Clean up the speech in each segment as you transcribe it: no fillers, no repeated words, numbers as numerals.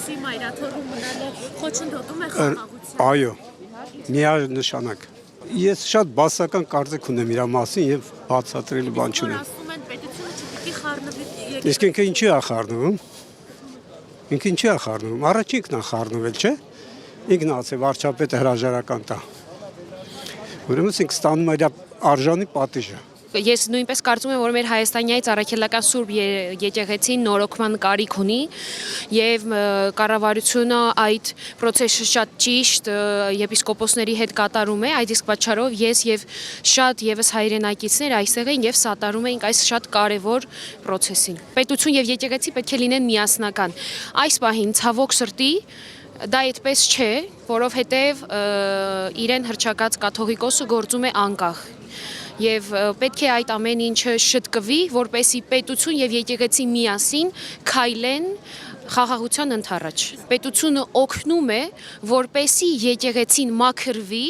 Պետրիկոսի մայրաթորում մնալը խոչընդոտում է խաղաղության։ Այո, միանշանակ։ Ես շատ բացական կարծիք ունեմ իր մասին եւ բացատրելու բան չունեմ։ Ասում են պետությունը չպիտի խառնվի։ Իսկ ինքը ինչի է խառնվում։ Առաջ ինքն է խառնվել, չէ՞։ Ինքն ասել վարչապետը հրաժարական տա։ Ուրեմն ինքը ստանում է իր արժանի պատիժը։ Ես նույնպես կարծում եմ, որ մեր հայաստանյայից առաքելական Սուրբ եկեղեցին նորոգման կարիք ունի եւ կառավարությունը այդ process-ը շատ ճիշտ եպիսկոպոսների հետ կատարում է, այդ իսկ պատճառով ես եւ շատ եւս հայրենակիցներ այստեղ են եւ սատարում ենք այս շատ կարեւոր process-ին։ Պետություն եւ եկեղեցի պետք է լինեն միասնական։ Այս պահին ցավոք սրտի դա այդպես չէ, որովհետեւ իրեն հռչակած կաթողիկոսը գործում է անկախ։ Եվ պետք է այդ ամեն ինչը շտկվի, որպեսզի պետություն եւ եկեղեցի միասին քայլեն խաղաղության ընդառաջ։ Պետությունը օգնում է, որպեսզի եկեղեցին մաքրվի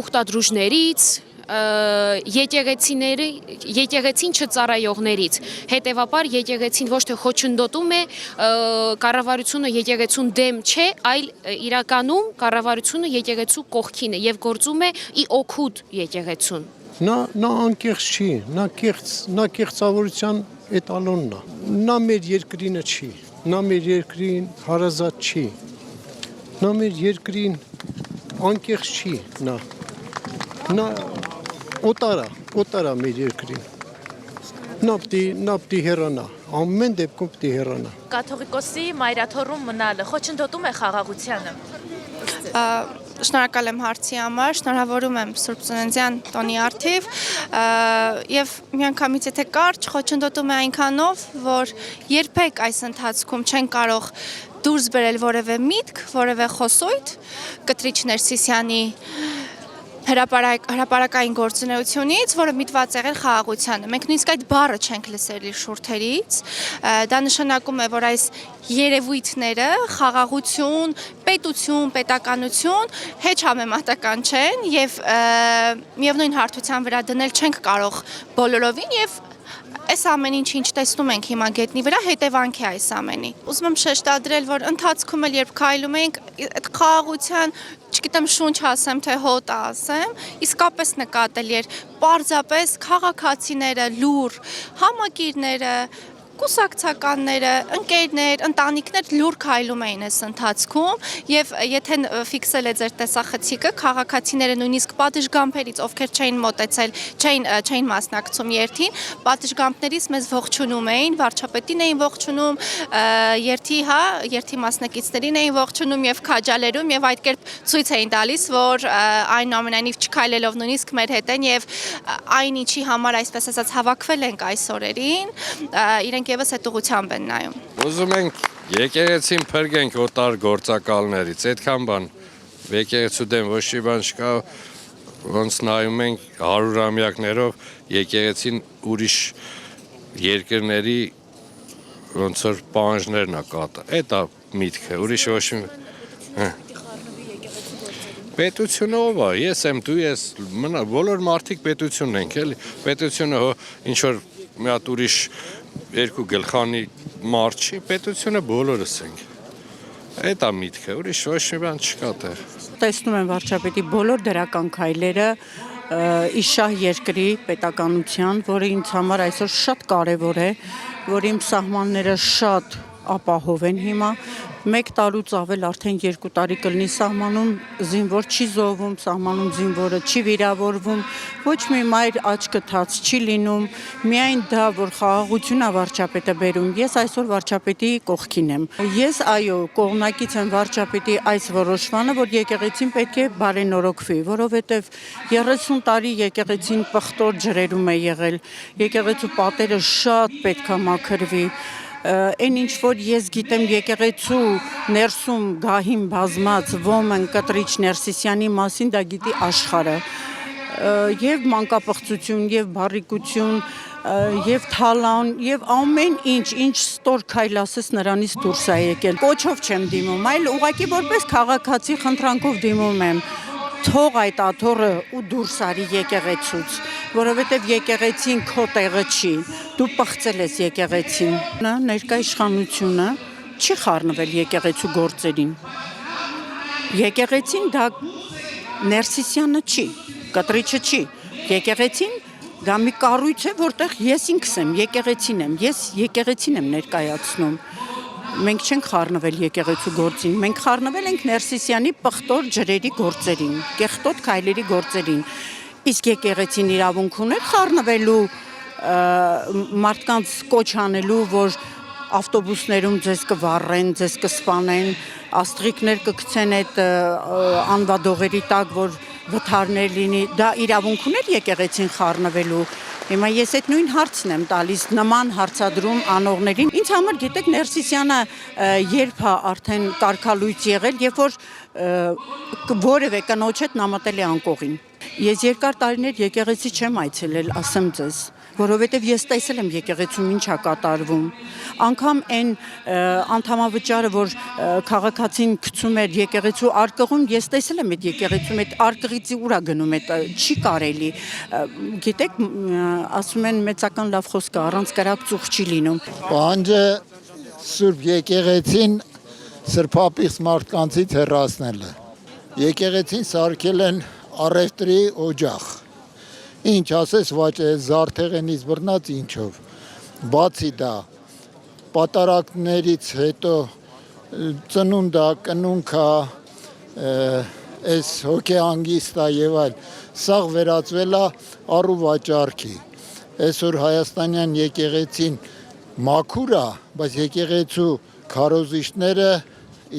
ուխտադրուժներից, եկեղեցին չծառայողներից։ Հետևաբար եկեղեցին ոչ թե խոչընդոտում է, կառավարությունը եկեղեցուն դեմ չէ, այլ իրականում կառավարությունը եկեղեցու կողքին է եւ գործում է ի օգուտ եկեղեցուն։ Նա անկեղծ չի, նա կեղծավորության էտալոնն է։ Նա մեր երկրինը չի, նա մեր երկրին հարազատ չի։ Նա մեր երկրին անկեղծ չի նա օտարա մեր երկրին։ Նա պիտի հեռանա, ամեն դեպքում պիտի հեռանա։ Կաթողիկոսի մայրաթորում մնալը խոչընդոտում է խաղաղությանը։ Շնորհակալ եմ հարցի համար, շնորհավորում եմ Սուրբ Ծննդյան տոնի առթիվ եւ միանգամից եթե կարճ խոչընդոտում է այնքանով, որ երբեք այս ընթացքում չեն կարող դուրս բերել որևէ միտք, որևէ խոսույթ Կտրիչ Ներսիսյանի հրապարակային գործունեությունից, որը միտված եղել խաղաղությանը։ Մենք նույնիսկ այդ բառը չենք լսել իր շուրթերից։ Դա նշանակում է, որ այս երևույթները խաղաղություն, պետություն, պետականություն հեչ համեմատական չեն եւ միևնույն հարթության վրա դնել չենք կարող բոլորովին եւ այս ամեն ինչ ինչ տեսնում ենք հիմա գետնի վրա հետևանք է այս ամենի։ Ուզում եմ շեշտադրել, որ ընթացքում էլ երբ քայլում ենք, այդ խաղաղության, չգիտեմ շունչ ասեմ թե հոտ ասեմ, իսկապես նկատելի էր պարզապես քաղաքացիները, լուր, համակիրները, կուսակցականները, ընկերներ, ընտանիքներ լուր քայլում էին այս ընթացքում եւ եթե ֆիքսել է ձեր տեսախցիկը, քաղաքացիները նույնիսկ պատշգամբերից, ովքեր չէին մոտեցել, չէին մասնակցում երթին, պատշգամբներից մեզ ողջունում էին, վարչապետին էին ողջունում, երթի մասնակիցներին էին ողջունում եւ քաջալերում եւ այդ կերպ ցույց էին տալիս, որ այնուամենայնիվ չքայլելով նույնիսկ մեր հետ են եւ այն ինչի համար այսպես ասած հավաքվել ենք այս օրերին, իրենք եւս այդ ուղղությամբ են նայում։ Ուզում ենք եկեղեցին փրկենք օտար գործակալներից, այդքան բան եկեղեցու դեմ ոչ մի բան չկա, ոնց նայում ենք 100-ամյակներով եկեղեցին ուրիշ երկրների ոնց որ պահանջներն է կատարում։ Այդ է միտքը, ուրիշ ոչ մի Պետությունը ով է, ես եմ, դու ես, բոլոր մարդիկ պետությունն ենք, էլի, պետությունը ինչ որ մի հատ ուրիշ երկու գլխանի մարդ չի, պետությունը բոլորս ենք։ Այդ է միտքը, ուրիշ ոչ մի բան չկա տեղ։ Տեսնում եմ վարչապետի բոլոր դրական քայլերը իշահ երկրի պետականության, որը ինձ համար այսօր շատ կարևոր է, որ իմ սահմանները շատ ապահով են հիմա, 1 տարուց ավել արդեն 2 տարի կլինի սահմանում զինվոր չի զոհվում, սահմանում զինվորը չի վիրավորվում, ոչ մի մայր աչքը թաց չի լինում, միայն դա, որ խաղաղություն է վարչապետը բերում, ես այսօր վարչապետի կողքին եմ։ Ես այո, կողմնակից եմ վարչապետի այս որոշմանը, որ եկեղեցին պետք է բարենորոգվի, որովհետև 30 տարի եկեղեցին պղտոր ջրերում է եղել, եկեղեցու պատերը շատ պետք է մաքրվի։ Այն ինչ որ ես գիտեմ եկեղեցու ներսում գահին բազմած ոմն Կտրիչ Ներսիսյանի մասին դա գիտի աշխարհը եւ մանկապղծություն եւ բարիկություն եւ թալան եւ ամեն ինչ ստոր քայլ ասես նրանից դուրս է եկել կոչով չեմ դիմում այլ ուղղակի որպես քաղաքացի խնդրանքով դիմում եմ թող այդ աթոռը ու դուրս արի եկեղեցուց, որովհետև եկեղեցին քո տեղը չի, դու պղծել ես եկեղեցին։ Ներկա իշխանությունը չի խառնվել եկեղեցու գործերին։ Եկեղեցին դա Ներսիսյանը չի, կտրիչը չի։ Եկեղեցին դա մի կառույց է, որտեղ ես ինքս եմ, եկեղեցին եմ, ես եկեղեցին եմ ներկայացնում։ Մենք չենք խառնվել եկեղեցու գործին, մենք խառնվել ենք Ներսիսյանի պղտոր ջրերի գործերին, կեղտոտ քայլերի գործերին։ Իսկ եկեղեցին իրավունք ուներ խառնվելու մարդկանց կոչ անելու, որ ավտոբուսներում ձեզ կվառեն, ձեզ կսպանեն, աստղիկներ կգցեն այդ անվադողերի տակ, որ վթարներ լինի, դա իրավունք ուներ եկեղեցին խառնվելու։ Հիմա ես այդ նույն հարցն եմ տալիս նման հարցադրում անողներին։ Ինձ համար գիտեք Ներսիսյանը երբ է արդեն կարգալույծ եղել, երբ որ որևէ կնոջ հետ նամատել է անկողին։ Ես երկար տարիներ եկեղեցի չեմ այցելել, ասեմ ձեզ, որովհետև ես տեսել եմ եկեղեցում ինչ է կատարվում։ Անգամ այն անդամավճարը, որ քաղաքացին գցում էր եկեղեցու արկղում, ես տեսել եմ այդ եկեղեցում, այդ արկղից ուր է գնում, այդ չի կարելի։ Գիտեք, ասում են մեծական լավ խոսքը առանց կրակցուղ չի լինում։ Պահանջը Սուրբ եկեղեցին սրբապիղծ մարդկանցից հեռացնելը։ Եկեղեցին սարքել են առևտրի օջախ։ Ինչ ասես վաճե զարթեղենից բռնած ինչով։ Բացի դա, պատարակներից հետո ծնունդա, կնունքա, այս հոգեհանգիստա եւ այլ, սաղ վերածվել է առու վաճառքի։ Այսօր հայաստանյան եկեղեցին մաքուր է, բայց եկեղեցու քարոզիչները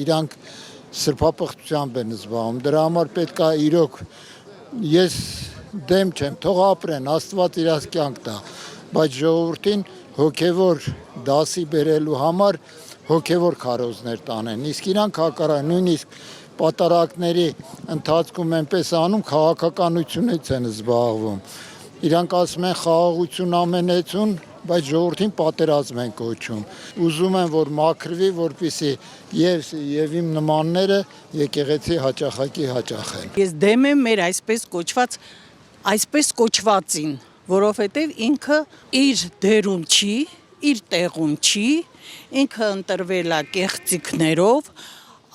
իրանք սրբապղծությամբ են զբաղվում։ Դրա համար պետք է իրոք ես դեմ չեմ, թող ապրեն, Աստված իրաց կյանք տա, բայց ժողովրդին հոգևոր դասի բերելու համար հոգևոր քարոզներ տանեն։ Իսկ իրանք հակառակ նույնիսկ պատարակների ընթացքում այնպես անում, քաղաքականությունից են զբաղվում։ Իրանք ասում են խաղաղություն ամենեցուն, բայց ժողովրդին պատերազմ են կոչում։ Ուզում են, որ մաքրվի, որպեսզի եւ իմ նմանները եկեղեցի հաճախակի հաճախեն։ Ես դեմ եմ մեր այսպես կոչվածին, որովհետև ինքը իր դերում չի, իր տեղում չի, ինքը ընտրվել է կեղծիքներով,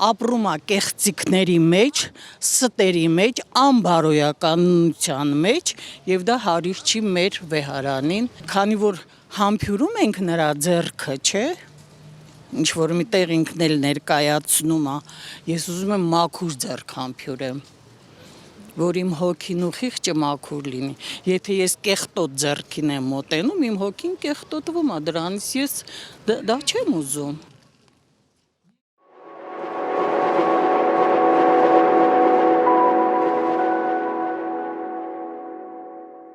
ապրում է կեղծիքների մեջ, ստերի մեջ, անբարոյականության մեջ եւ դա հարիր չի մեր վեհարանին, քանի որ համբյուրում ենք նրա ձեռքը, չէ՞, ինչ որ միտեղ ինքն էլ ներկայացնում է, ես ուզում եմ մաքուր ձեռք համբյուրեմ, որ իմ հոգին ու խիղճը մաքուր լինի։ Եթե ես կեղտոտ ձեռքին եմ մոտենում, իմ հոգին կեղտոտվում է, դրանից ես դա չեմ ուզում։